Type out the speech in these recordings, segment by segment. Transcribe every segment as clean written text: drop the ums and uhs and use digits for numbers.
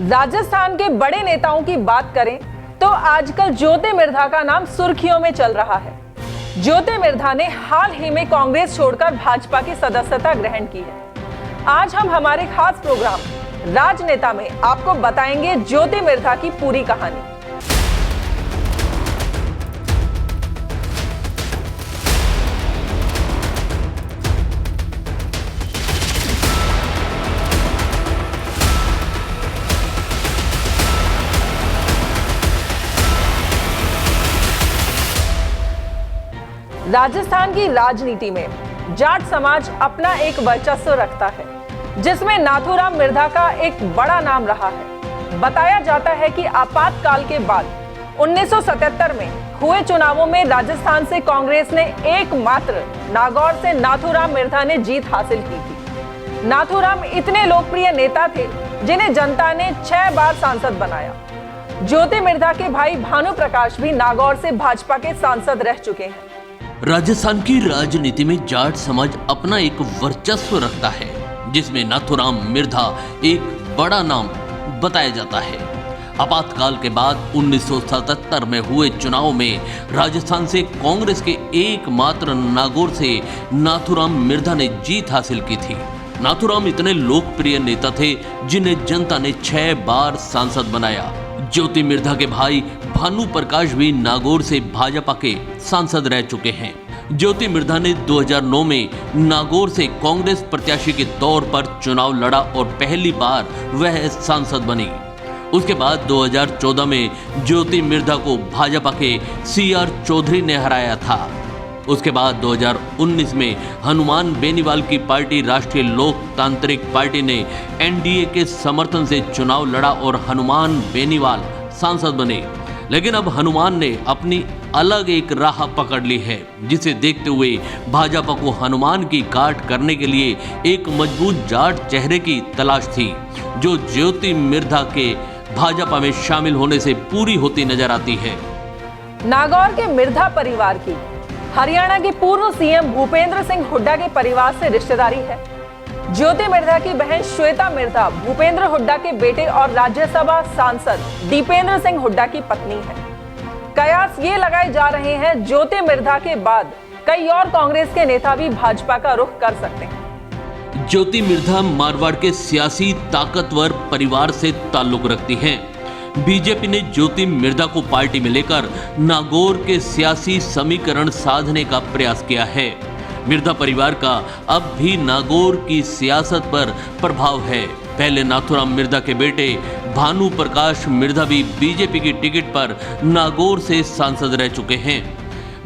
राजस्थान के बड़े नेताओं की बात करें तो आजकल ज्योति मिर्धा का नाम सुर्खियों में चल रहा है। ज्योति मिर्धा ने हाल ही में कांग्रेस छोड़कर भाजपा की सदस्यता ग्रहण की है। आज हम हमारे खास प्रोग्राम राजनेता में आपको बताएंगे ज्योति मिर्धा की पूरी कहानी। राजस्थान की राजनीति में जाट समाज अपना एक वर्चस्व रखता है, जिसमें नाथूराम मिर्धा का एक बड़ा नाम रहा है। बताया जाता है कि आपातकाल के बाद 1977 में हुए चुनावों में राजस्थान से कांग्रेस ने एकमात्र नागौर से नाथूराम मिर्धा ने जीत हासिल की थी। नाथूराम इतने लोकप्रिय नेता थे जिन्हें जनता ने 6 बार सांसद बनाया। ज्योति मिर्धा के भाई भानु प्रकाश भी नागौर से भाजपा के सांसद रह चुके हैं। राजस्थान की राजनीति में जाट समाज अपना एक वर्चस्व रखता है, जिसमें नाथूराम मिर्धा एक बड़ा नाम बताया जाता है। आपातकाल के बाद 1977 में हुए चुनाव में राजस्थान से कांग्रेस के एकमात्र नागौर से नाथूराम मिर्धा ने जीत हासिल की थी। नाथूराम इतने लोकप्रिय नेता थे जिन्हें जनता ने 6 बार सांसद बनाया। ज्योति मिर्धा के भाई भानु प्रकाश भी नागौर से भाजपा के सांसद रह चुके हैं। ज्योति मिर्धा ने 2009 में नागौर से कांग्रेस प्रत्याशी के तौर पर चुनाव लड़ा और पहली बार वह सांसद बनी। उसके बाद 2014 में ज्योति मिर्धा को भाजपा के CR चौधरी ने हराया था। उसके बाद 2019 में हनुमान बेनीवाल की पार्टी राष्ट्रीय लोकतांत्रिक पार्टी ने NDA के समर्थन से चुनाव लड़ा और हनुमान बेनीवाल सांसद बने। लेकिन अब हनुमान ने अपनी अलग एक राह पकड़ ली है, जिसे देखते हुए भाजपा को हनुमान की काट करने के लिए एक मजबूत जाट चेहरे की तलाश थी, जो ज्योति मिर्धा के भाजपा में शामिल होने से पूरी होती नजर आती है। नागौर के मिर्धा परिवार की हरियाणा के पूर्व CM भूपेंद्र सिंह हुड्डा के परिवार से रिश्तेदारी है। ज्योति मिर्धा की बहन श्वेता मिर्धा भूपेंद्र हुड्डा के बेटे और राज्यसभा सांसद दीपेंद्र सिंह हुड्डा की पत्नी है। कयास ये लगाए जा रहे हैं ज्योति मिर्धा के बाद कई और कांग्रेस के नेता भी भाजपा का रुख कर सकते हैं। ज्योति मिर्धा मारवाड़ के सियासी ताकतवर परिवार से ताल्लुक रखती हैं। बीजेपी ने ज्योति मिर्धा को पार्टी में लेकर नागौर के सियासी समीकरण साधने का प्रयास किया है। मिर्धा परिवार का अब भी नागौर की सियासत पर प्रभाव है। पहले नाथूराम मिर्धा के बेटे भानु प्रकाश मिर्धा भी बीजेपी की टिकट पर नागौर से सांसद रह चुके हैं।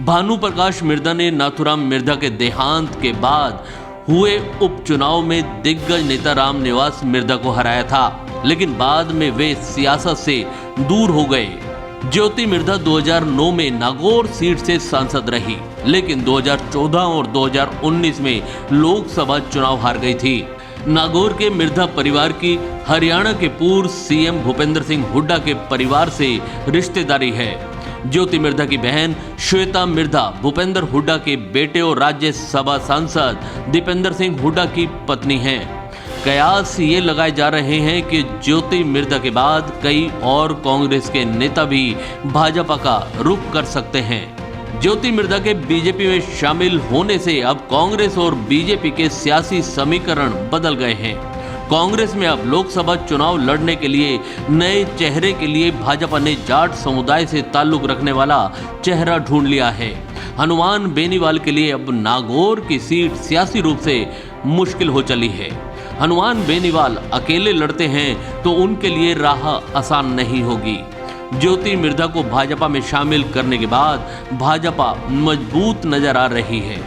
भानु प्रकाश मिर्धा ने नाथूराम मिर्धा के देहांत के बाद हुए उपचुनाव में दिग्गज नेता रामनिवास मिर्धा को हराया था, लेकिन बाद में वे सियासत से दूर हो गए। ज्योति मिर्धा 2009 में नागौर सीट से सांसद रही, लेकिन 2014 और 2019 में लोकसभा चुनाव हार गई थी। नागौर के मिर्धा परिवार की हरियाणा के पूर्व CM भूपेंद्र सिंह हुड्डा के परिवार से रिश्तेदारी है। ज्योति मिर्धा की बहन श्वेता मिर्धा भूपेंद्र हुड्डा के बेटे और राज्यसभा सांसद दीपेंद्र सिंह हुड्डा की पत्नी हैं। कयास ये लगाए जा रहे हैं कि ज्योति मिर्धा के बाद कई और कांग्रेस के नेता भी भाजपा का रुख कर सकते हैं। ज्योति मिर्धा के बीजेपी में शामिल होने से अब कांग्रेस और बीजेपी के सियासी समीकरण बदल गए हैं। कांग्रेस में अब लोकसभा चुनाव लड़ने के लिए नए चेहरे के लिए भाजपा ने जाट समुदाय से ताल्लुक रखने वाला चेहरा ढूंढ लिया है। हनुमान बेनीवाल के लिए अब नागौर की सीट सियासी रूप से मुश्किल हो चली है। हनुमान बेनीवाल अकेले लड़ते हैं तो उनके लिए राह आसान नहीं होगी। ज्योति मिर्धा को भाजपा में शामिल करने के बाद भाजपा मजबूत नजर आ रही है।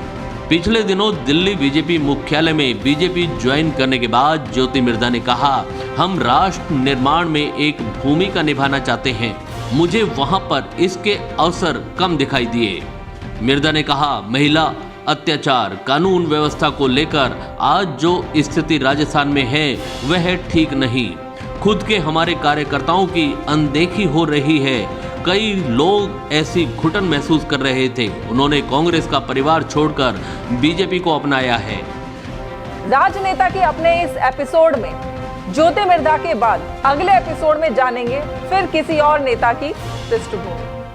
पिछले दिनों दिल्ली बीजेपी मुख्यालय में बीजेपी ज्वाइन करने के बाद ज्योति मिर्धा ने कहा, हम राष्ट्र निर्माण में एक भूमिका निभाना चाहते हैं। मुझे वहां पर इसके अवसर कम दिखाई दिए। मिर्धा ने कहा, महिला अत्याचार कानून व्यवस्था को लेकर आज जो स्थिति राजस्थान में है वह ठीक नहीं। खुद के हमारे कार्यकर्ताओं की अनदेखी हो रही है। कई लोग ऐसी घुटन महसूस कर रहे थे। उन्होंने कांग्रेस का परिवार छोड़कर बीजेपी को अपनाया है। राजनेता के अपने इस एपिसोड में ज्योति मिर्धा के बाद अगले एपिसोड में जानेंगे फिर किसी और नेता की पृष्ठभूमि।